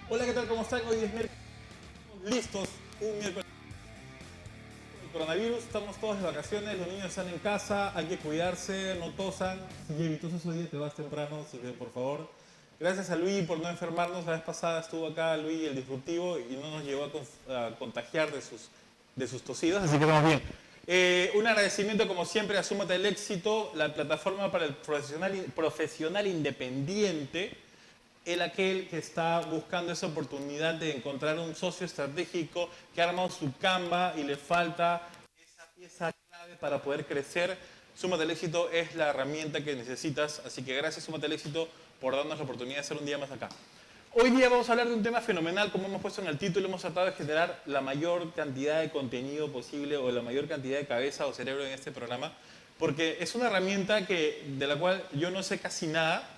Hola, ¿qué tal? ¿Cómo están? Hoy es miércoles. Listos, un miércoles. El coronavirus, estamos todos de vacaciones, los niños están en casa, hay que cuidarse, no tosan. Si Javi, tosas hoy día, te vas temprano, por favor. Gracias a Luis por no enfermarnos. La vez pasada estuvo acá Luis, el disruptivo, y no nos llevó a contagiar de sus tosidos, así que estamos bien. Un agradecimiento, como siempre, a Súmate el Éxito, la plataforma para el profesional independiente, aquel que está buscando esa oportunidad de encontrar un socio estratégico que ha armado su Canva y le falta esa pieza clave para poder crecer. Súmate al Éxito es la herramienta que necesitas, así que gracias Súmate al Éxito por darnos la oportunidad de hacer un día más acá. Hoy día vamos a hablar de un tema fenomenal, como hemos puesto en el título, hemos tratado de generar la mayor cantidad de contenido posible o la mayor cantidad de cabeza o cerebro en este programa, porque es una herramienta de la cual yo no sé casi nada,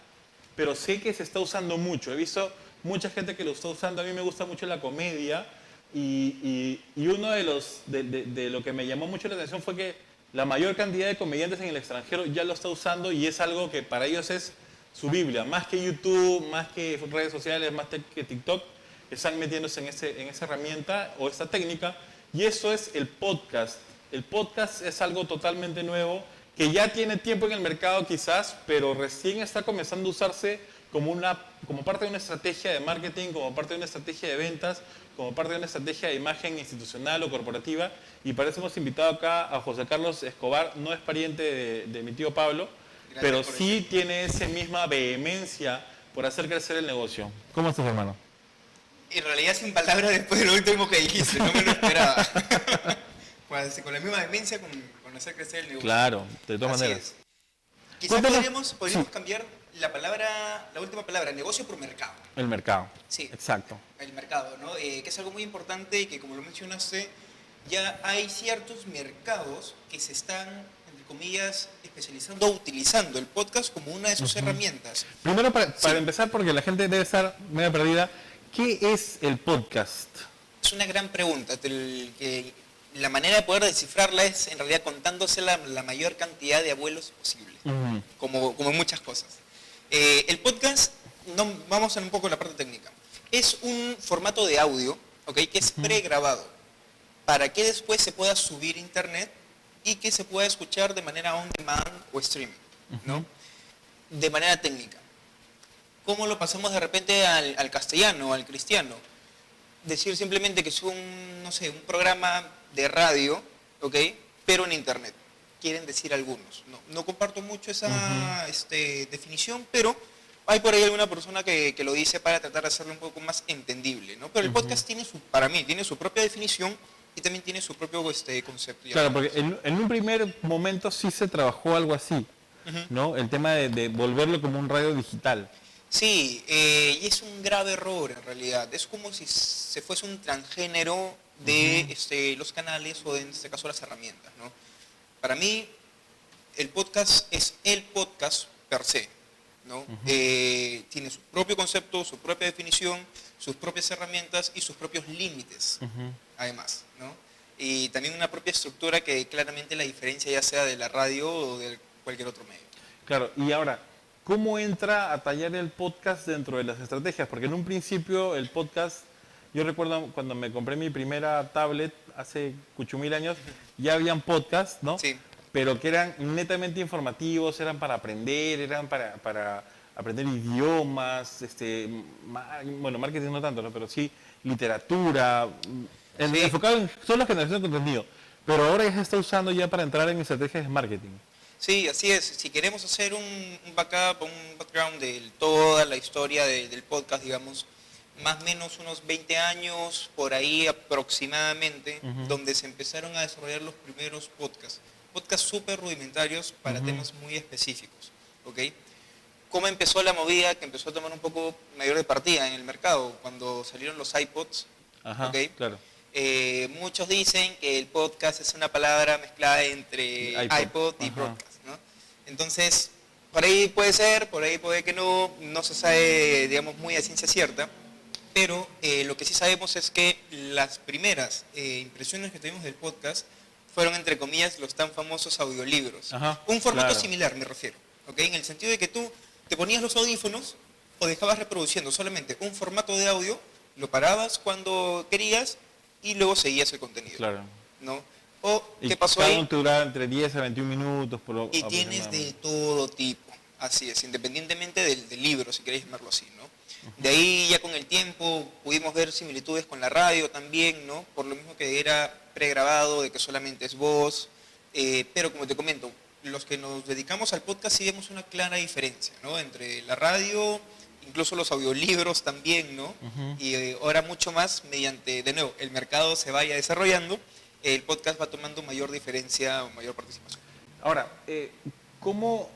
pero sé que se está usando mucho. He visto mucha gente que lo está usando. A mí me gusta mucho la comedia y uno de lo que me llamó mucho la atención fue que la mayor cantidad de comediantes en el extranjero ya lo está usando y es algo que para ellos es su Biblia. Más que YouTube, más que redes sociales, más que TikTok, están metiéndose en esa herramienta o esta técnica, y eso es el podcast. El podcast es algo totalmente nuevo que ya tiene tiempo en el mercado quizás, pero recién está comenzando a usarse como parte de una estrategia de marketing, como parte de una estrategia de ventas, como parte de una estrategia de imagen institucional o corporativa. Y para eso hemos invitado acá a José Carlos Escobar. No es pariente de mi tío Pablo, pero sí tiene esa misma vehemencia por hacer crecer el negocio. ¿Cómo estás, hermano? En realidad, sin palabras, después de lo último que dijiste, no me lo esperaba. Con la misma demencia con hacer crecer el negocio. Claro, de todas maneras. Quizás podríamos cambiar la última palabra, negocio por mercado. El mercado. Sí. Exacto. El mercado, ¿no? Que es algo muy importante y que, como lo mencionaste, ya hay ciertos mercados que se están, entre comillas, especializando o utilizando el podcast como una de sus herramientas. Primero, para empezar, porque la gente debe estar medio perdida, ¿qué es el podcast? Es una gran pregunta. La manera de poder descifrarla es en realidad contándose la mayor cantidad de abuelos posible, como muchas cosas. El podcast, vamos a un poco a la parte técnica, es un formato de audio, ¿okay? Que es pregrabado para que después se pueda subir a internet y que se pueda escuchar de manera on demand o streaming, ¿no? De manera técnica. ¿Cómo lo pasamos de repente al castellano, al cristiano? Decir simplemente que es un programa de radio, ¿ok? Pero en internet. Quieren decir algunos. No comparto mucho esa definición, pero hay por ahí alguna persona que lo dice para tratar de hacerlo un poco más entendible, ¿no? Pero el podcast para mí tiene su propia definición y también tiene su propio concepto. Claro, porque en un primer momento sí se trabajó algo así, ¿no? El tema de volverlo como un radio digital. Sí, y es un grave error en realidad. Es como si se fuese un transgénero de los canales o en este caso las herramientas, ¿no? Para mí, el podcast es el podcast per se, ¿no? Tiene su propio concepto, su propia definición, sus propias herramientas y sus propios límites, además, ¿no? Y también una propia estructura que claramente la diferencia ya sea de la radio o de cualquier otro medio. Claro, y ahora, ¿cómo entra a tallar el podcast dentro de las estrategias? Porque en un principio el podcast, yo recuerdo cuando me compré mi primera tablet hace 8.000 años, ya habían podcasts, ¿no? Sí. Pero que eran netamente informativos, eran para aprender, eran para aprender idiomas, bueno, marketing no tanto, ¿no? Pero sí literatura, enfocado en solo la generación de contenido. Pero ahora ya se está usando ya para entrar en estrategias de marketing. Sí, así es. Si queremos hacer un backup, un background de toda la historia del podcast, digamos, más o menos unos 20 años, por ahí aproximadamente, donde se empezaron a desarrollar los primeros podcasts. Podcasts súper rudimentarios para temas muy específicos, ¿ok? ¿Cómo empezó la movida que empezó a tomar un poco mayor de partida en el mercado? Cuando salieron los iPods, ¿ok? Claro. Muchos dicen que el podcast es una palabra mezclada entre iPod y broadcast, ¿no? Entonces, por ahí puede ser, por ahí puede que no se sabe, digamos, muy a ciencia cierta, pero lo que sí sabemos es que las primeras impresiones que tuvimos del podcast fueron, entre comillas, los tan famosos audiolibros. Un formato similar, me refiero, ¿ok? En el sentido de que tú te ponías los audífonos o dejabas reproduciendo solamente un formato de audio lo parabas cuando querías y luego seguías el contenido. Claro. ¿No? O, Y ¿qué pasó cada ahí? uno te duraba entre 10 a 21 minutos. Y tienes de todo tipo, así es, independientemente del libro, si queréis llamarlo así, ¿no? De ahí ya con el tiempo pudimos ver similitudes con la radio también, ¿no? Por lo mismo que era pregrabado, de que solamente es voz, pero como te comento, los que nos dedicamos al podcast sí vemos una clara diferencia, ¿no? Entre la radio, incluso los audiolibros también, ¿no? Y ahora mucho más mediante, de nuevo, el mercado se vaya desarrollando, el podcast va tomando mayor diferencia o mayor participación. Ahora, ¿cómo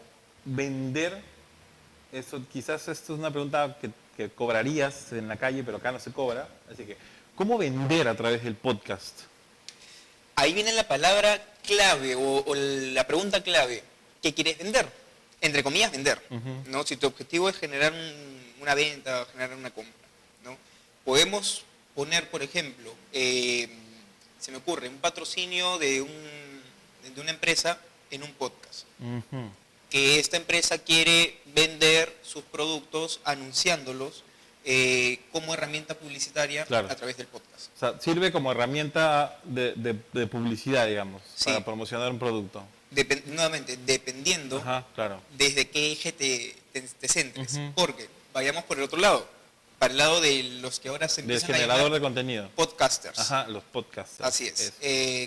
vender eso? Quizás esto es una pregunta que cobrarías en la calle, pero acá no se cobra. Así que, ¿cómo vender a través del podcast? Ahí viene la palabra clave o la pregunta clave. ¿Qué quieres vender? Entre comillas, vender. ¿No? Si tu objetivo es generar una venta, generar una compra, ¿no? Podemos poner, por ejemplo, se me ocurre, un patrocinio de una empresa en un podcast. Que esta empresa quiere vender sus productos anunciándolos como herramienta publicitaria a través del podcast. O sea, sirve como herramienta de publicidad, digamos, para promocionar un producto. Nuevamente, dependiendo desde qué eje te centres. Porque vayamos por el otro lado, para el lado de los que ahora se empiezan a llamar... Del generador de contenido. Podcasters. Ajá, los podcasters. Así es.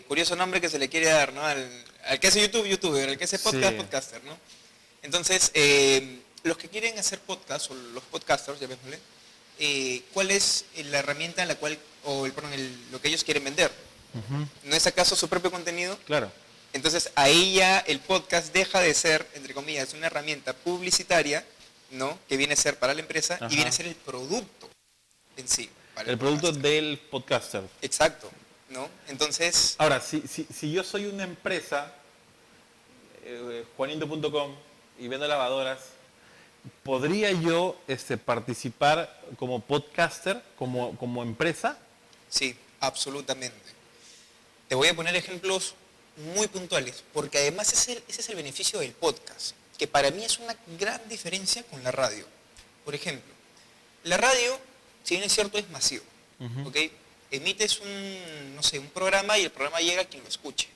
Curioso nombre que se le quiere dar, ¿no? Al que hace YouTube, YouTuber, al que hace podcast, podcaster, ¿no? Entonces, los que quieren hacer podcast, o los podcasters, llamémosle, ¿cuál es la herramienta en la cual, lo que ellos quieren vender? ¿No es acaso su propio contenido? Claro. Entonces, ahí ya el podcast deja de ser, entre comillas, una herramienta publicitaria, ¿no? Que viene a ser para la empresa y viene a ser el producto en sí. El producto del podcaster. Exacto, ¿no? Entonces... Ahora, si yo soy una empresa, Juanito.com, y vendo lavadoras, ¿podría yo participar como podcaster, como empresa? Sí, absolutamente. Te voy a poner ejemplos muy puntuales, porque además ese es el beneficio del podcast, que para mí es una gran diferencia con la radio. Por ejemplo, la radio, si bien es cierto, es masivo, ¿ok? Emites un programa y el programa llega a quien lo escuche.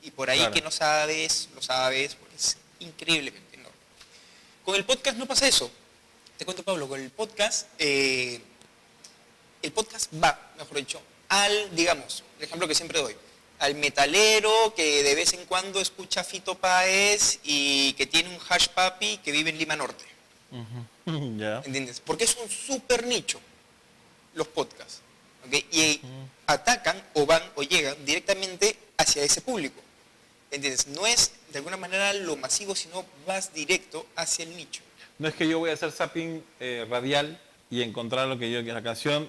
Y por ahí que no sabes, lo sabes, porque es increíblemente enorme. Con el podcast no pasa eso. Te cuento, Pablo, con el podcast va, mejor dicho, digamos, el ejemplo que siempre doy, al metalero que de vez en cuando escucha Fito Páez y que tiene un hash papi que vive en Lima Norte. ¿Entiendes? Porque es un súper nicho los podcasts. ¿Okay? Y atacan o van o llegan directamente hacia ese público. ¿Entiendes? No es de alguna manera lo masivo, sino vas directo hacia el nicho. No es que yo voy a hacer zapping radial y encontrar lo que yo quiero, la canción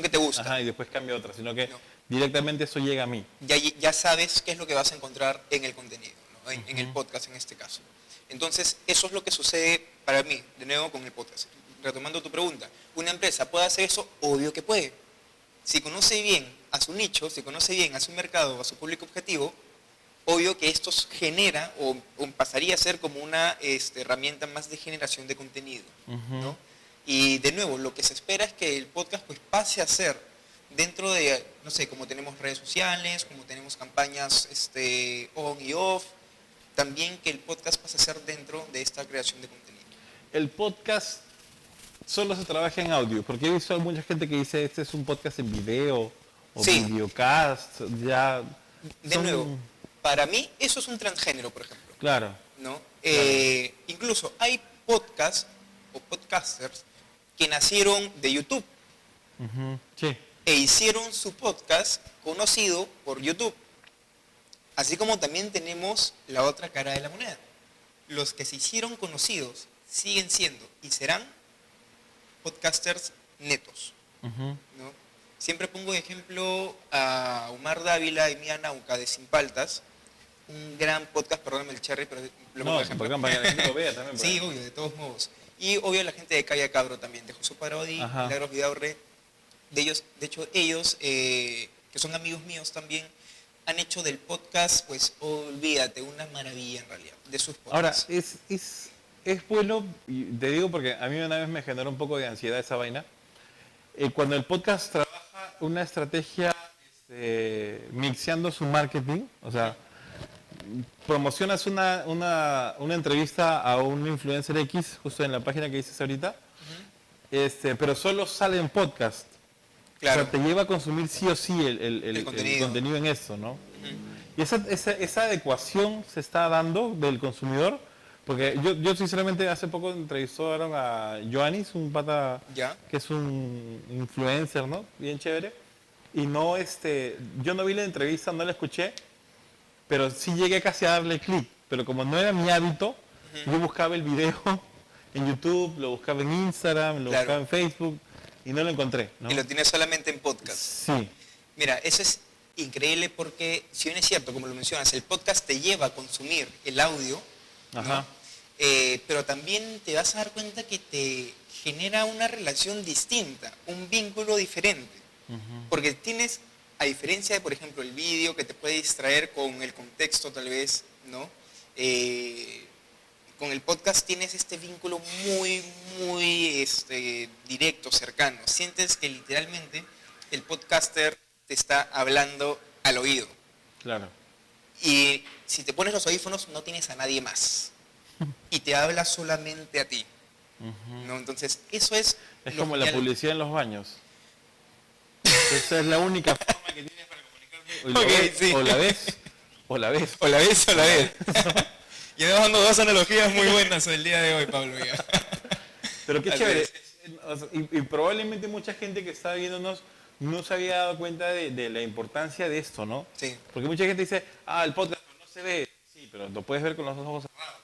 que te gusta. Y después cambio otra, sino que directamente eso llega a mí. Ya sabes qué es lo que vas a encontrar en el contenido, ¿no? En el podcast en este caso. Entonces, eso es lo que sucede para mí, de nuevo con el podcast. Retomando tu pregunta, ¿una empresa puede hacer eso? Obvio que puede. Si conoce bien a su nicho, si conoce bien a su mercado, a su público objetivo, obvio que esto genera o pasaría a ser como una herramienta más de generación de contenido, ¿no? Y de nuevo, lo que se espera es que el podcast pues pase a ser dentro de, no sé, como tenemos redes sociales, como tenemos campañas on y off, también que el podcast pase a ser dentro de esta creación de contenido. El podcast solo se trabaja en audio, porque he visto a mucha gente que dice, este es un podcast en video o videocast, ya... De nuevo, para mí eso es un transgénero, por ejemplo. Claro. ¿No? Incluso hay podcasts o podcasters que nacieron de YouTube. Sí. E hicieron su podcast conocido por YouTube. Así como también tenemos la otra cara de la moneda. Los que se hicieron conocidos siguen siendo y serán podcasters netos. ¿No? Siempre pongo de ejemplo a Omar Dávila y Mía Nauca de Sin Paltas, un gran podcast, perdóname el cherry, pero lo pongo de ejemplo. Para que la gente lo vea también. Sí, obvio, de todos modos. Y obvio la gente de Calla Cabro también, de José Parodi, Milagros Vidaurre. De hecho, ellos, que son amigos míos también, han hecho del podcast, pues, olvídate, una maravilla en realidad, de sus podcasts. Ahora, es bueno, y te digo porque a mí una vez me generó un poco de ansiedad esa vaina, cuando el podcast trabaja una estrategia mixeando su marketing, o sea, promocionas una entrevista a un influencer X, justo en la página que dices ahorita, pero solo sale en podcast. Claro. O sea, te lleva a consumir sí o sí el contenido en eso, ¿no? Y esa adecuación se está dando del consumidor, porque yo sinceramente hace poco entrevistaron a Joanis, un pata ¿Ya? que es un influencer, ¿no? Bien chévere. Y no, yo no vi la entrevista, no la escuché, pero sí llegué casi a darle clic. Pero como no era mi hábito, yo buscaba el video en YouTube, lo buscaba en Instagram, lo Claro. buscaba en Facebook y no lo encontré, ¿no? Y lo tienes solamente en podcast. Sí, Mira, eso es increíble porque, si bien es cierto, como lo mencionas, el podcast te lleva a consumir el audio, ¿no? ajá, Pero también te vas a dar cuenta que te genera una relación distinta, un vínculo diferente. Porque tienes, a diferencia de, por ejemplo, el vídeo que te puede distraer con el contexto tal vez, ¿no? Con el podcast tienes este vínculo muy, muy directo, cercano. Sientes que literalmente el podcaster te está hablando al oído. claro. Y si te pones los audífonos no tienes a nadie más. Y te habla solamente a ti. ¿No? Entonces, eso es... Es lo como la genial. publicidad en los baños. Esa es la única forma que tienes para comunicarte. Ok, sí. O la ves, o la ves. O la ves o la ves. Y me dando dos analogías muy buenas el día de hoy, Pablo. Ya. Pero qué Así chévere. es. O sea, y probablemente mucha gente que está viéndonos no se había dado cuenta de la importancia de esto, ¿no? Sí. Porque mucha gente dice, el podcast no se ve. Sí, pero lo puedes ver con los ojos cerrados.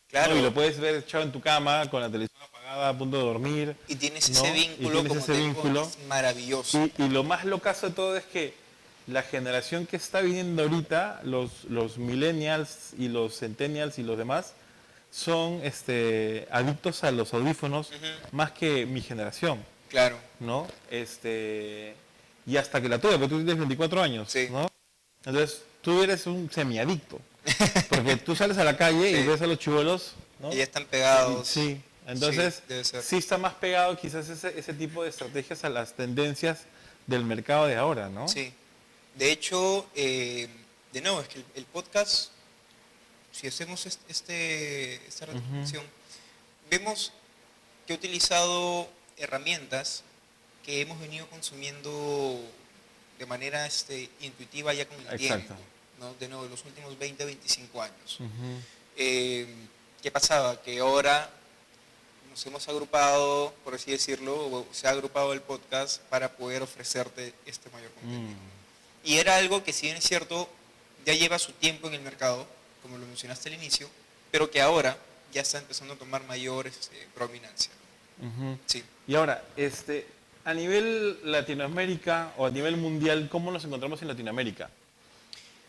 Claro. ¿no? Y lo puedes ver echado en tu cama, con la televisión apagada, a punto de dormir. Y tienes ¿no? ese vínculo, Y tienes como ese te digo, vínculo. es maravilloso. Y lo más locazo de todo es que la generación que está viniendo ahorita, los millennials y los centennials y los demás, son adictos a los audífonos más que mi generación, Claro. ¿no? Y hasta que la tuve, porque tú tienes 24 años, Sí. ¿no? Entonces, tú eres un semiadicto, porque tú sales a la calle y Sí. ves a los chibolos, ¿no? Y ya están pegados. Sí, entonces Sí, debe ser. sí está más pegado quizás ese tipo de estrategias a las tendencias del mercado de ahora, ¿no? Sí. De hecho, de nuevo, es que el podcast, si hacemos esta reflexión, vemos que he utilizado herramientas que hemos venido consumiendo de manera intuitiva ya con el Exacto. tiempo, ¿no? De nuevo, en los últimos 20, 25 años. Ujú. ¿Qué pasaba? Que ahora nos hemos agrupado, por así decirlo, o se ha agrupado el podcast para poder ofrecerte este mayor contenido. Y era algo que, si bien es cierto, ya lleva su tiempo en el mercado, como lo mencionaste al inicio, pero que ahora ya está empezando a tomar mayor prominancia. Ujú. Sí. Y ahora, a nivel Latinoamérica o a nivel mundial, ¿cómo nos encontramos en Latinoamérica?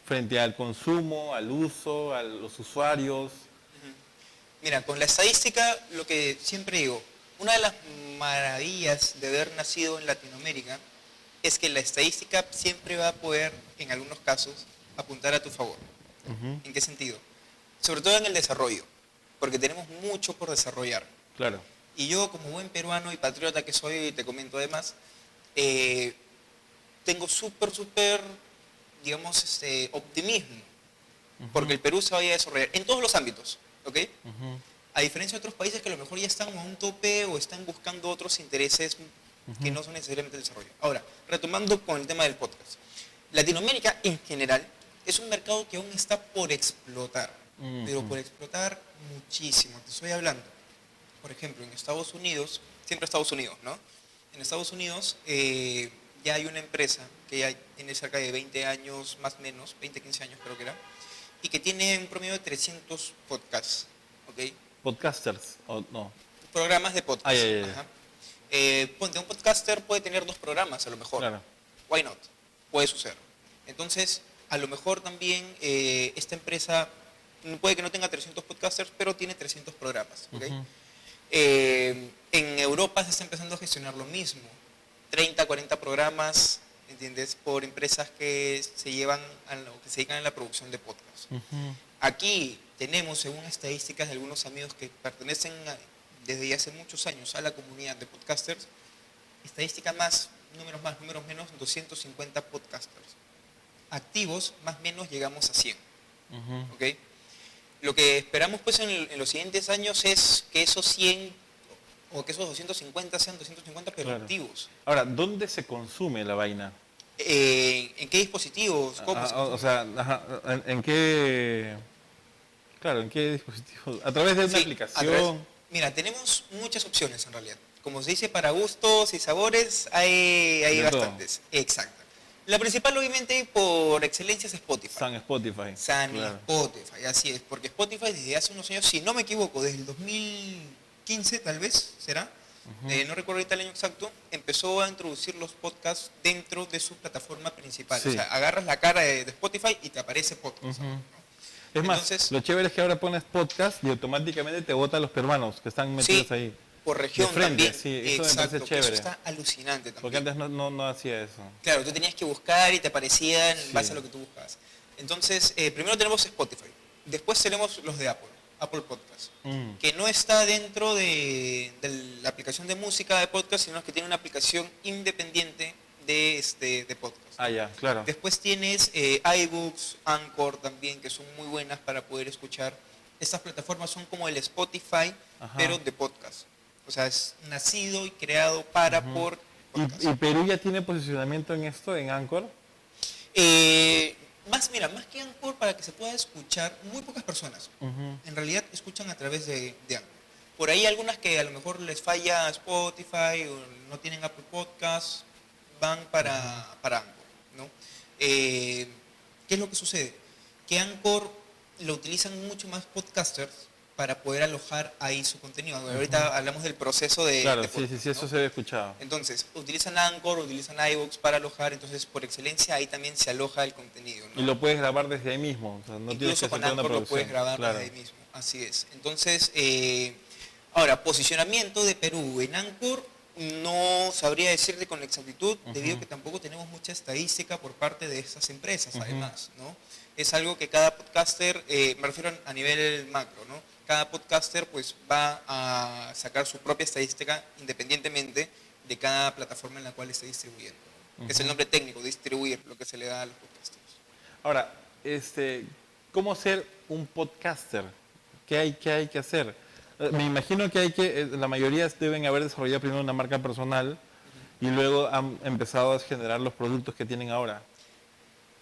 Frente al consumo, al uso, a los usuarios. Mira, con la estadística, lo que siempre digo, una de las maravillas de haber nacido en Latinoamérica es que la estadística siempre va a poder, en algunos casos, apuntar a tu favor. Ujú. ¿En qué sentido? Sobre todo en el desarrollo, porque tenemos mucho por desarrollar. Claro. Y yo, como buen peruano y patriota que soy, y te comento además, tengo súper, digamos, optimismo, porque el Perú se vaya a desarrollar en todos los ámbitos, ¿ok? Ujú. A diferencia de otros países que a lo mejor ya están a un tope o están buscando otros intereses que no son necesariamente el desarrollo. Ahora, retomando con el tema del podcast. Latinoamérica en general es un mercado que aún está por explotar, pero por explotar muchísimo. Te estoy hablando, por ejemplo, en Estados Unidos, siempre Estados Unidos, ¿no? En Estados Unidos ya hay una empresa que ya tiene cerca de 20 años, más o menos, 20, 15 años creo que era, y que tiene un promedio de 300 podcasts, ¿ok? Podcasters, o no. Programas de podcast. Ya. Ajá. Ponte, un podcaster puede tener 2 programas a lo mejor. Claro. Why not? Puede suceder. Entonces, a lo mejor también esta empresa puede que no tenga 300 podcasters, pero tiene 300 programas. ¿Ok? Ujú. En Europa se está empezando a gestionar lo mismo. 30, 40 programas, ¿entiendes? Por empresas que se llevan o que se dedican a la producción de podcasts. Ujú. Aquí tenemos, según estadísticas de algunos amigos que pertenecen desde hace muchos años a la comunidad de podcasters, estadística más, números menos, 250 podcasters. Activos, más o menos, llegamos a 100. ¿Ok? Lo que esperamos pues en los siguientes años es que esos 100 o que esos 250 sean 250 pero Claro. activos. Ahora, ¿dónde se consume la vaina? ¿En qué dispositivos? ¿Cómo se O consume? sea, ajá, ¿en qué? Claro, ¿en qué dispositivo? A través de una Sí, aplicación. mira, tenemos muchas opciones en realidad. Como se dice, para gustos y sabores hay De todo. bastantes. Exacto. La principal, obviamente, por excelencia es Spotify. San Spotify. San y Claro. Spotify, así es. Porque Spotify desde hace unos años, si no me equivoco, desde el 2015 tal vez, ¿será? No recuerdo ahorita el año exacto, empezó a introducir los podcasts dentro de su plataforma principal. Sí. O sea, agarras la cara de Spotify y te aparece podcast. Ujú. ¿no? Es más, Entonces- lo chévere es que ahora pones podcast y automáticamente te botan los peruanos que están metidos Sí, ahí. por región De frente, también. sí, eso me Exacto, parece que chévere. eso está alucinante también. Porque antes no hacía eso. Claro, tú tenías que buscar y te aparecía en Sí. base a lo que tú buscabas. Entonces, primero tenemos Spotify. Después tenemos los de Apple Podcast. Que no está dentro de la aplicación de música de podcast, sino que tiene una aplicación independiente de podcast. Ah, ya, claro. Después tienes iBooks, Anchor también, que son muy buenas para poder escuchar. Estas plataformas son como el Spotify, Ajá. pero de podcast. O sea, es nacido y creado para por podcast. ¿Y Perú ya tiene posicionamiento en esto, en Anchor? Más que Anchor, para que se pueda escuchar, muy pocas personas en realidad escuchan a través de Anchor. Por ahí algunas que a lo mejor les falla Spotify o no tienen Apple Podcasts, van para Anchor, ¿no? ¿Qué es lo que sucede? Que Anchor lo utilizan mucho más podcasters para poder alojar ahí su contenido. Ahorita hablamos del proceso de Claro, de sí, podcast, sí, sí, ¿no? eso se había escuchado. Entonces, utilizan Anchor, utilizan iVoox para alojar, entonces por excelencia ahí también se aloja el contenido, ¿no? Y lo puedes grabar desde ahí mismo, o sea, no tienes que Incluso hacer con toda una Anchor lo producción. puedes grabar Claro. desde ahí mismo, así es. Entonces, ahora, posicionamiento de Perú en Anchor, no sabría decirte con exactitud, debido a que tampoco tenemos mucha estadística por parte de estas empresas, además, ¿no? Es algo que cada podcaster, me refiero a nivel macro, ¿no? Cada podcaster pues va a sacar su propia estadística independientemente de cada plataforma en la cual esté distribuyendo, ¿no? Que es el nombre técnico, distribuir, lo que se le da a los podcasters. Ahora, ¿cómo ser un podcaster? ¿Qué hay que hacer? Me imagino que la mayoría deben haber desarrollado primero una marca personal y luego han empezado a generar los productos que tienen ahora.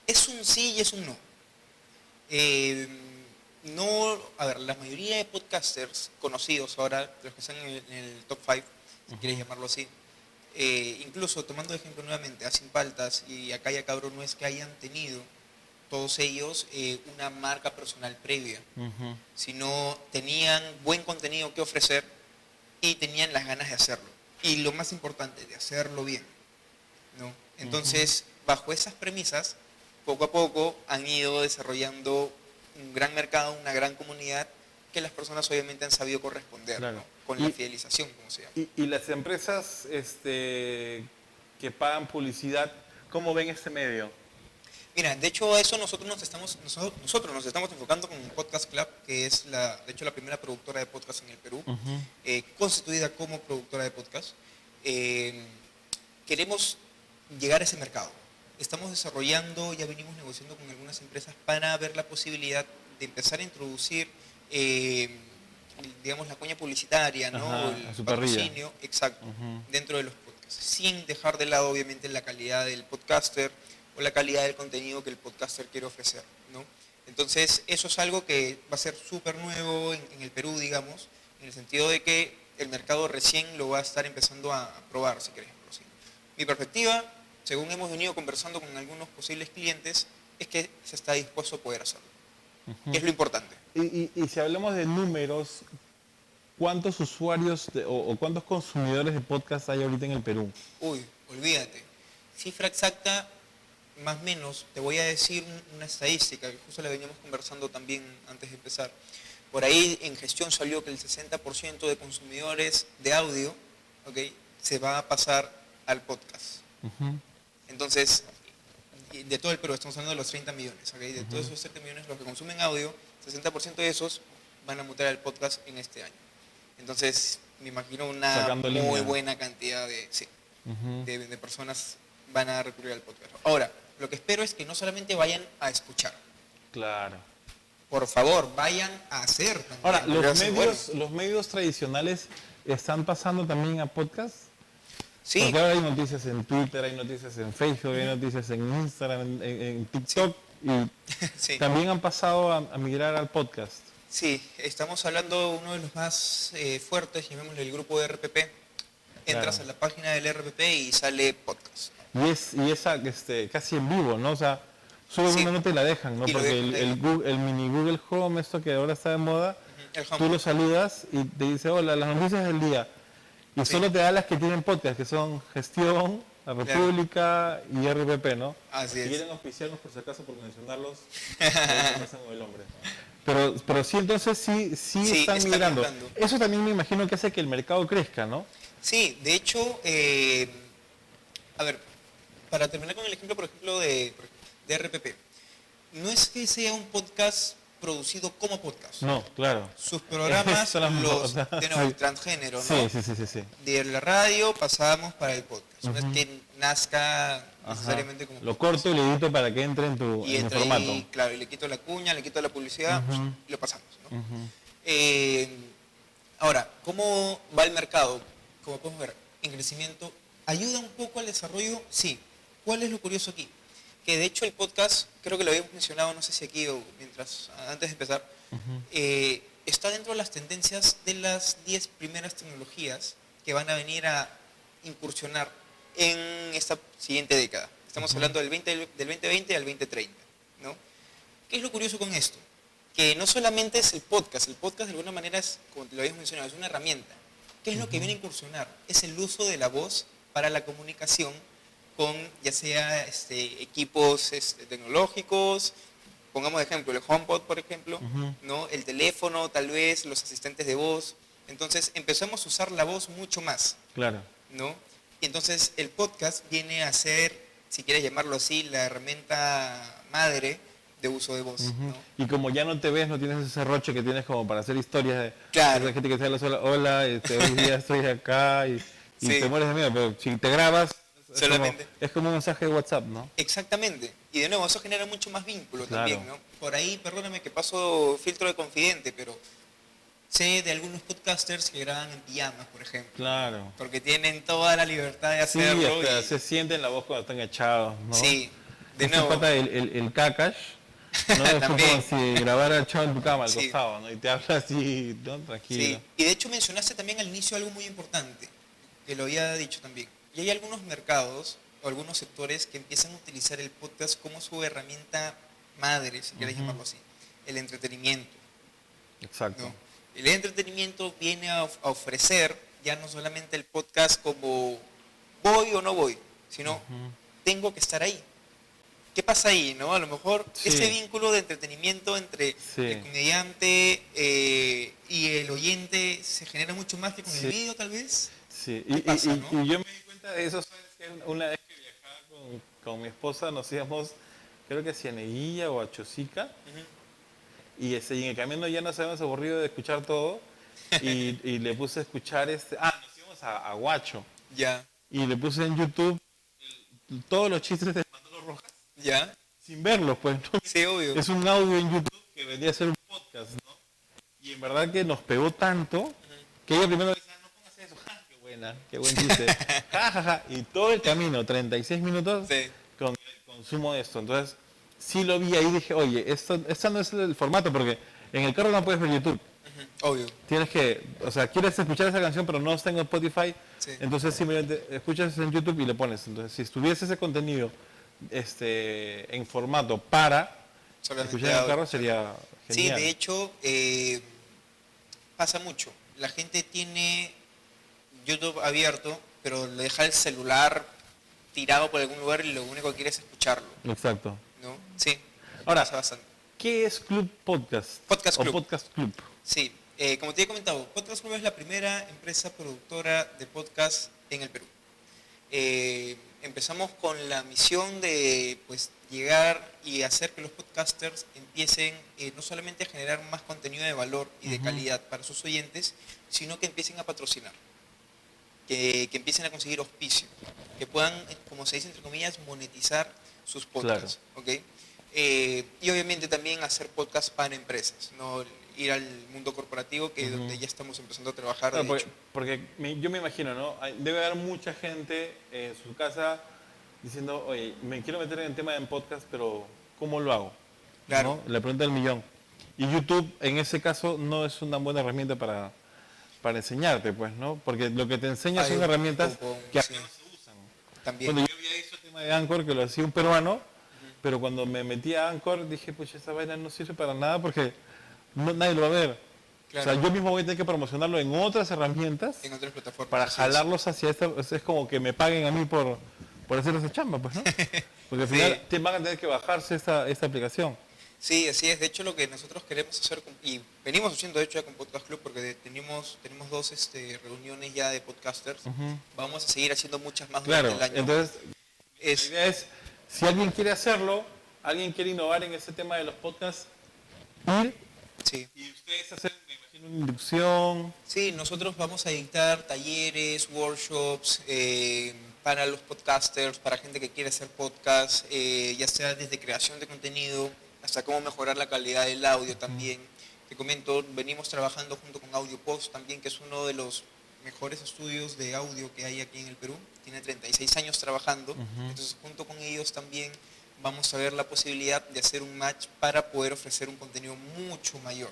Es un sí y es un no. La mayoría de podcasters conocidos ahora, los que están en el top 5, si quieres llamarlo así, incluso tomando de ejemplo nuevamente a Sin Paltas y a Calla Cabro, no es que hayan tenido todos ellos una marca personal previa, sino tenían buen contenido que ofrecer y tenían las ganas de hacerlo. Y lo más importante, de hacerlo bien, ¿no? Entonces, bajo esas premisas, poco a poco han ido desarrollando un gran mercado, una gran comunidad que las personas obviamente han sabido corresponder, Claro. ¿no? Con la fidelización, como se llama. Y las empresas que pagan publicidad, ¿cómo ven este medio? Mira, de hecho a eso nosotros nos estamos enfocando con Podcast Club, que es de hecho la primera productora de podcast en el Perú, constituida como productora de podcast. Queremos llegar a ese mercado. Estamos desarrollando, ya venimos negociando con algunas empresas para ver la posibilidad de empezar a introducir, digamos, la cuña publicitaria, ¿no? Ajá, O el a su parrilla. patrocinio, exacto, dentro de los podcasts, sin dejar de lado, obviamente, la calidad del podcaster o la calidad del contenido que el podcaster quiere ofrecer, ¿no? Entonces, eso es algo que va a ser súper nuevo en el Perú, digamos, en el sentido de que el mercado recién lo va a estar empezando a probar, si querés llamarlo así. Mi perspectiva, según hemos venido conversando con algunos posibles clientes, es que se está dispuesto a poder hacerlo, que es lo importante. Y si hablamos de números, ¿cuántos usuarios o cuántos consumidores de podcast hay ahorita en el Perú? Uy, olvídate. Cifra exacta, más o menos, te voy a decir una estadística, que justo la veníamos conversando también antes de empezar. Por ahí en gestión salió que el 60% de consumidores de audio, ¿okay?, se va a pasar al podcast. Entonces, de todo el Perú, estamos hablando de los 30 millones, ¿okay? De todos esos 30 millones, los que consumen audio, 60% de esos van a mutar al podcast en este año. Entonces, me imagino una Sacando muy línea. buena cantidad de... Sí. de personas van a recurrir al podcast. Ahora, lo que espero es que no solamente vayan a escuchar. Claro. Por favor, vayan a hacer también. Ahora, porque va a ser bueno. los medios tradicionales están pasando también a podcast. Sí, Porque ahora hay noticias en Twitter, hay noticias en Facebook, hay noticias en Instagram, en TikTok, y sí. también han pasado a migrar al podcast. Sí, estamos hablando de uno de los más fuertes, llamémosle el grupo de RPP. Entras Claro. a la página del RPP y sale podcast. Y es casi en vivo, ¿no? O sea, solo Sí. una nota y la dejan, ¿no? Y lo Porque dejan ahí. el mini Google Home, esto que ahora está de moda, El tú home. lo saludas y te dice, hola, las noticias del día. Y Sí. solo te da las que tienen podcast, que son Gestión, La República y RPP, ¿no? Así Si es. quieren auspiciarnos por si acaso por mencionarlos, no pasan con el hombre. Pero sí, entonces sí Sí, están están migrando. migrando. Eso también me imagino que hace que el mercado crezca, ¿no? Sí, de hecho, a ver, para terminar con el ejemplo, por ejemplo, de RPP, no es que sea un podcast producido como podcast. No, claro. Sus programas, Eso era- los o sea, de nuevo, el transgénero, ¿no? Sí. De la radio pasamos para el podcast. No Ujú. es que nazca Ajá. necesariamente como Lo podcast. corto y le edito para que entre en tu Y entra formato. ahí, claro, y le quito la cuña, le quito la publicidad, Ujú. y lo pasamos, ¿no? Ujú. Ahora, ¿cómo va el mercado? Como podemos ver, en crecimiento, ¿ayuda un poco al desarrollo? Sí. ¿Cuál es lo curioso aquí? Que de hecho el podcast, creo que lo habíamos mencionado, no sé si aquí o antes de empezar, está dentro de las tendencias de las 10 primeras tecnologías que van a venir a incursionar en esta siguiente década. Estamos hablando del 2020 al 2030, ¿no? ¿Qué es lo curioso con esto? Que no solamente es el podcast de alguna manera es, como lo habíamos mencionado, es una herramienta. ¿Qué es lo que viene a incursionar? Es el uso de la voz para la comunicación con ya sea equipos tecnológicos, pongamos de ejemplo el HomePod, por ejemplo, Ujú. ¿no? El teléfono, tal vez, los asistentes de voz. Entonces empezamos a usar la voz mucho más, Claro. ¿no? Y entonces el podcast viene a ser, si quieres llamarlo así, la herramienta madre de uso de voz, Ujú. ¿no? Y como ya no te ves, no tienes ese roche que tienes como para hacer historias de Claro. de gente que sale sola, hola, hoy día estoy acá y Sí. te mueres de miedo, pero si te grabas Solamente. es como un mensaje de WhatsApp, ¿no? Exactamente. Y de nuevo, eso genera mucho más vínculo Claro. también, ¿no? Por ahí, perdóname que paso filtro de confidente, pero sé de algunos podcasters que graban en pijamas, por ejemplo. Claro. Porque tienen toda la libertad de Sí, hacerlo. hasta y- se sienten la voz cuando están echados, ¿no? Sí, de Este nuevo. pata, el Kakash, ¿no? Es También. como si grabara echado en tu cama al Sí. costado, ¿no? Y te habla así, ¿no? Tranquilo. Sí, y de hecho mencionaste también al inicio algo muy importante, que lo había dicho también. Y hay algunos mercados o algunos sectores que empiezan a utilizar el podcast como su herramienta madre, si quieres Ujú. llamarlo así, el entretenimiento. Exacto. ¿No? El entretenimiento viene a ofrecer ya no solamente el podcast como voy o no voy, sino Ujú. tengo que estar ahí. ¿Qué pasa ahí? ¿No? A lo mejor Sí. ese vínculo de entretenimiento entre Sí. el comediante y el oyente se genera mucho más que con Sí. el vídeo, tal vez. Sí, ¿Qué pasa, no? y yo me di cuenta de eso, ¿sabes qué? Una vez que viajaba con mi esposa, nos íbamos, creo que a Cieneguilla o a Chosica, Ujú. y en el camino ya nos habíamos aburrido de escuchar todo, y le puse a escuchar nos íbamos a Huacho, Ya, y le puse en YouTube todos los chistes de Manolo Rojas, ya. sin verlos, pues, ¿no? Sí, obvio. Es un audio en YouTube que vendría a ser un podcast, ¿no? Y en verdad que nos pegó tanto que ella primero decía, no pongas eso, ¡ja! Qué buena, qué buen chiste, ja, ja, ja. Y todo el camino, 36 minutos, Sí. con el consumo de esto. Entonces, sí lo vi ahí y dije, oye, esto no es el formato, porque en el carro no puedes ver YouTube. Ujú, obvio. Tienes que, o sea, quieres escuchar esa canción, pero no está en Spotify, Sí. entonces simplemente escuchas en YouTube y le pones. Entonces, si estuviese ese contenido en formato para Solamente escuchar en el audio. carro, sería Sí, genial. de hecho, pasa mucho. La gente tiene YouTube abierto, pero le deja el celular tirado por algún lugar y lo único que quiere es escucharlo, Exacto. ¿no? Sí. Ahora, pasa bastante. ¿Qué es Club Podcast? Podcast o Club. Podcast Club. Sí, como te he comentado, Podcast Club es la primera empresa productora de podcast en el Perú. Empezamos con la misión de pues, llegar y hacer que los podcasters empiecen no solamente a generar más contenido de valor y de Ujú. calidad para sus oyentes, sino que empiecen a patrocinar. que empiecen a conseguir auspicio, que puedan, como se dice entre comillas, monetizar sus podcasts. ¿Ok? Y obviamente también hacer podcasts para empresas, no ir al mundo corporativo, que es donde ya estamos empezando a trabajar. Claro, De porque, hecho. yo me imagino, ¿no? Debe haber mucha gente en su casa diciendo, oye, me quiero meter en el tema de podcast, pero ¿cómo lo hago? Claro. ¿No? La pregunta del millón. Y YouTube, en ese caso, no es una buena herramienta para enseñarte, pues, ¿no? Porque lo que te enseña son herramientas que sí, acá no se usan. también. Bueno, yo había visto el tema de Anchor, que lo hacía un peruano, pero cuando me metí a Anchor dije, pues esa vaina no sirve para nada porque nadie lo va a ver. Claro. O sea, yo mismo voy a tener que promocionarlo en otras herramientas En otras plataformas. para así jalarlos hacia esta. Es como que me paguen a mí por hacer esa chamba, pues, ¿no? Porque al Sí. final te van a tener que bajarse esta aplicación. Sí, así es. De hecho, lo que nosotros queremos hacer, y venimos haciendo de hecho ya con Podcast Club, porque tenemos dos reuniones ya de podcasters. Vamos a seguir haciendo muchas más Claro, durante el año. entonces la idea es, si alguien quiere hacerlo, alguien quiere innovar en ese tema de los podcasts, ir Sí. y ustedes hacen, me imagino, una inducción. Sí, nosotros vamos a dictar talleres, workshops para los podcasters, para gente que quiere hacer podcast, ya sea desde creación de contenido hasta cómo mejorar la calidad del audio también. Te comento, venimos trabajando junto con Audio Post también, que es uno de los mejores estudios de audio que hay aquí en el Perú. Tiene 36 años trabajando, entonces junto con ellos también vamos a ver la posibilidad de hacer un match para poder ofrecer un contenido mucho mayor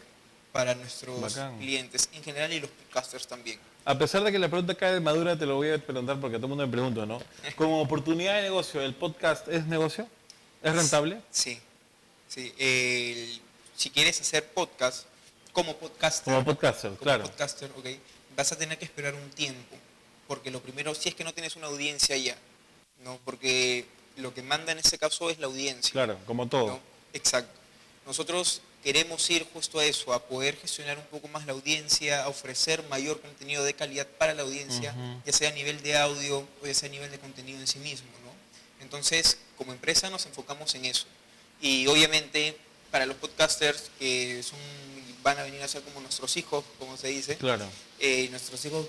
para nuestros Bacán. clientes en general y los podcasters también. A pesar de que la pregunta cae de madura, te lo voy a preguntar porque todo el mundo me pregunta, ¿no? Como oportunidad de negocio, ¿el podcast es negocio? ¿Es rentable? Sí, sí. Si quieres hacer podcast como podcaster, Como podcaster, claro. podcaster, ok, vas a tener que esperar un tiempo, porque lo primero, si es que no tienes una audiencia ya, ¿no? Porque lo que manda en ese caso es la audiencia. Claro, como todo. ¿No? Exacto. Nosotros queremos ir justo a eso, a poder gestionar un poco más la audiencia, a ofrecer mayor contenido de calidad para la audiencia, ya sea a nivel de audio o ya sea a nivel de contenido en sí mismo, ¿no? Entonces, como empresa nos enfocamos en eso. Y obviamente, para los podcasters que van a venir a ser como nuestros hijos, como se dice, Claro. nuestros hijos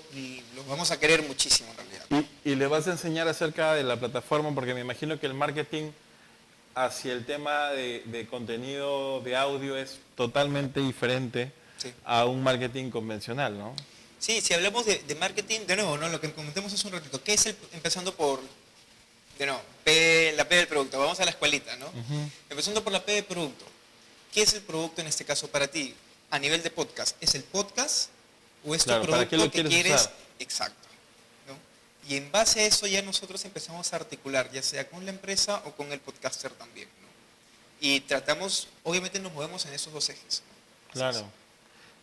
los vamos a querer muchísimo en realidad. Y le vas a enseñar acerca de la plataforma, porque me imagino que el marketing hacia el tema de contenido de audio es totalmente diferente Sí. a un marketing convencional, ¿no? Sí, si hablamos de marketing, de nuevo, ¿no? Lo que comentamos hace un ratito, ¿qué es empezando por, de nuevo, la P del producto? Vamos a la escuelita, ¿no? Empezando por la P del producto. ¿Qué es el producto en este caso para ti? A nivel de podcast, ¿es el podcast o es Claro, tu ¿para qué producto lo que quieres quieres? usar? Exacto. ¿No? Y en base a eso ya nosotros empezamos a articular, ya sea con la empresa o con el podcaster también, ¿no? Y tratamos, obviamente nos movemos en esos dos ejes, ¿no? Claro.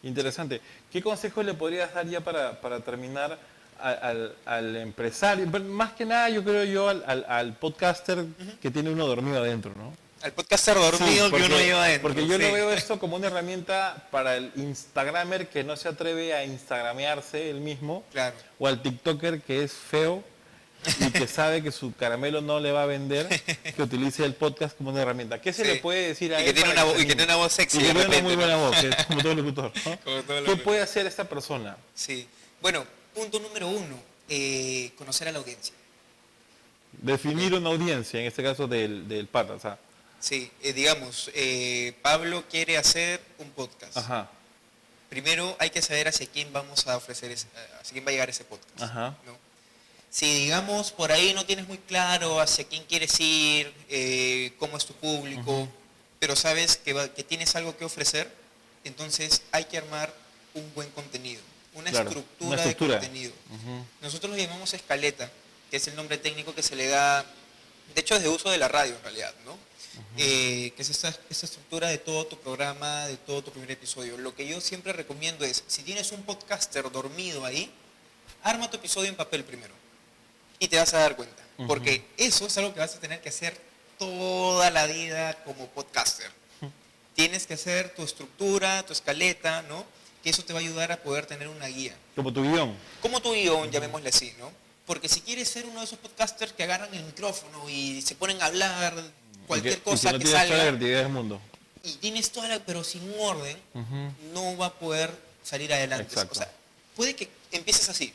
Interesante. ¿Qué consejos le podrías dar ya para terminar al empresario? Pero más que nada, yo creo yo al podcaster que tiene uno dormido adentro, ¿no? Al podcaster dormido que uno lleva adentro. Porque yo sí. lo veo esto como una herramienta para el instagramer que no se atreve a instagramearse él mismo, Claro. o al tiktoker que es feo y que sabe que su caramelo no le va a vender, que utilice el podcast como una herramienta. ¿Qué se Sí. le puede decir a Y él? que tiene para una, se y que anime? tiene una voz sexy Y que de tiene una repente, muy ¿no? buena voz, que es como todo locutor, ¿no? Como todo ¿Qué locutor. puede hacer esta persona? Sí. Bueno, punto número 1, conocer a la audiencia. Definir una audiencia, en este caso del pata, o sea, Sí, digamos, Pablo quiere hacer un podcast. ajá, Primero hay que saber hacia quién vamos a ofrecer, hacia quién va a llegar ese podcast. ajá, ¿No? Si digamos por ahí no tienes muy claro hacia quién quieres ir, cómo es tu público, pero sabes que tienes algo que ofrecer, entonces hay que armar un buen contenido, una Claro, estructura una estructura. de contenido. Nosotros lo llamamos escaleta, que es el nombre técnico que se le da, de hecho es de uso de la radio en realidad, ¿no? Que es esta estructura de todo tu programa, de todo tu primer episodio. Lo que yo siempre recomiendo es, si tienes un podcaster dormido ahí, arma tu episodio en papel primero y te vas a dar cuenta, porque eso es algo que vas a tener que hacer toda la vida como podcaster. Tienes que hacer tu estructura, tu escaleta, ¿no? Que eso te va a ayudar a poder tener una guía. como tu guión. Como tu guión, llamémosle así, ¿no? Porque si quieres ser uno de esos podcasters que agarran el micrófono y se ponen a hablar cualquier cosa y que que no tienes toda la salga, creatividad del mundo. y tienes toda la, pero sin orden, no va a poder salir adelante. Exacto. O sea, puede que empieces así,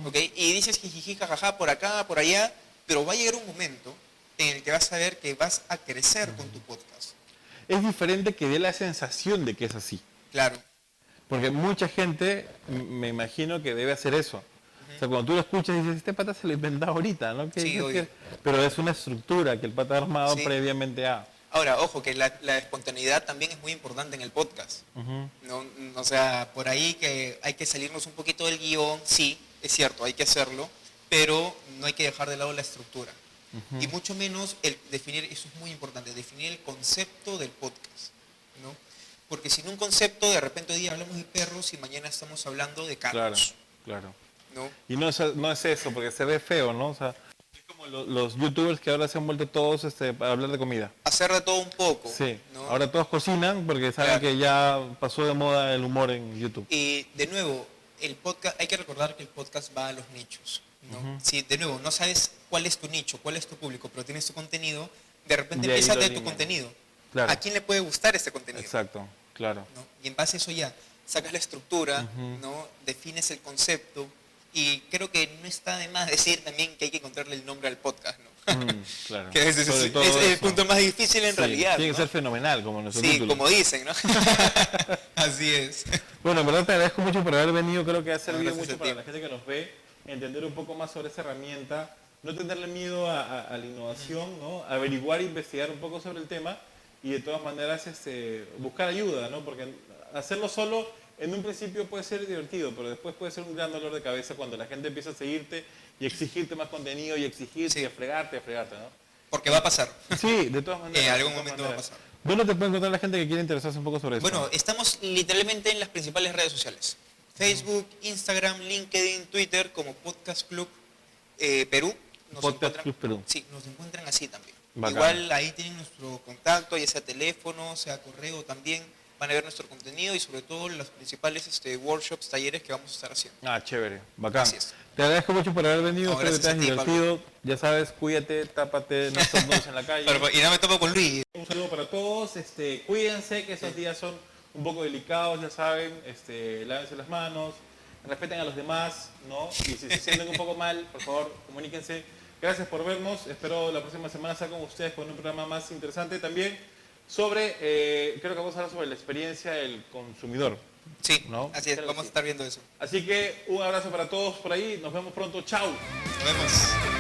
¿ok? Y dices jijiji, jajaja, por acá, por allá, pero va a llegar un momento en el que vas a ver que vas a crecer con tu podcast. Es diferente que dé la sensación de que es así. Claro. Porque mucha gente, me imagino que debe hacer eso. O sea, cuando tú lo escuchas dices, este pata se lo inventó ahorita, ¿no? Sí, obvio. Pero es una estructura que el pata ha armado Sí. previamente a... Ahora, ojo, que la espontaneidad también es muy importante en el podcast. No, o sea, por ahí que hay que salirnos un poquito del guión, sí, es cierto, hay que hacerlo, pero no hay que dejar de lado la estructura. Y mucho menos el definir, eso es muy importante, definir el concepto del podcast, ¿no? Porque sin un concepto, de repente hoy día hablamos de perros y mañana estamos hablando de Claro, carros, claro. ¿no? Y no es eso, porque se ve feo, ¿no? O sea, es como los youtubers que ahora se han vuelto todos para hablar de comida. Hacer de todo un poco, Sí, ¿no? ahora todos cocinan porque saben Claro. que ya pasó de moda el humor en YouTube. Y de nuevo, el podcast, hay que recordar que el podcast va a los nichos, ¿no? Si de nuevo no sabes cuál es tu nicho, cuál es tu público, pero tienes tu contenido, de repente De ahí empieza lo de tu alinean. contenido. Claro. ¿A quién le puede gustar este contenido? Exacto, claro. ¿No? Y en base a eso ya sacas la estructura, ¿no? Defines el concepto y creo que no está de más decir también que hay que encontrarle el nombre al podcast, ¿no? Claro. Que ese Sobre es todo el eso. punto más difícil en Sí, realidad, tiene ¿no? que ser fenomenal, como nuestro Sí, título. como dicen, ¿no? Así es. Bueno, en verdad te agradezco mucho por haber venido, creo que ha servido gracias mucho a para ti. la gente que nos ve, entender un poco más sobre esa herramienta, no tenerle miedo a la innovación, ¿no? Averiguar e investigar un poco sobre el tema y de todas maneras buscar ayuda, ¿no? Porque hacerlo solo en un principio puede ser divertido, pero después puede ser un gran dolor de cabeza cuando la gente empieza a seguirte y exigirte más contenido y exigirte Sí. y a fregarte, ¿no? Porque va a pasar. Sí, de todas maneras. En algún de todas momento va a maneras. pasar. ¿Dónde te puede encontrar la gente que quiere interesarse un poco sobre eso? Bueno, estamos literalmente en las principales redes sociales. Facebook, Instagram, LinkedIn, Twitter, como Podcast Club Perú. Podcast Club Perú. Sí, nos encuentran así también. Bacán. Igual ahí tienen nuestro contacto, ya sea teléfono, sea correo también. Van a ver nuestro contenido y sobre todo los principales workshops, talleres que vamos a estar haciendo. Ah, chévere, bacán. Así es. Te agradezco mucho por haber venido, No, espero que te gracias hayas a ti, divertido. Ya sabes, cuídate, tápate, no estornudes en la calle. Y no me topo con Luis. Un saludo para todos, cuídense que esos días son un poco delicados, ya saben, lávense las manos, respeten a los demás, ¿no? Y si se sienten un poco mal, por favor, comuníquense. Gracias por vernos, espero la próxima semana estar con ustedes con un programa más interesante también sobre, creo que vamos a hablar sobre la experiencia del consumidor. Sí, ¿No? así es, Creo que vamos sí. a estar viendo eso. Así que un abrazo para todos por ahí, nos vemos pronto, chao. Nos vemos.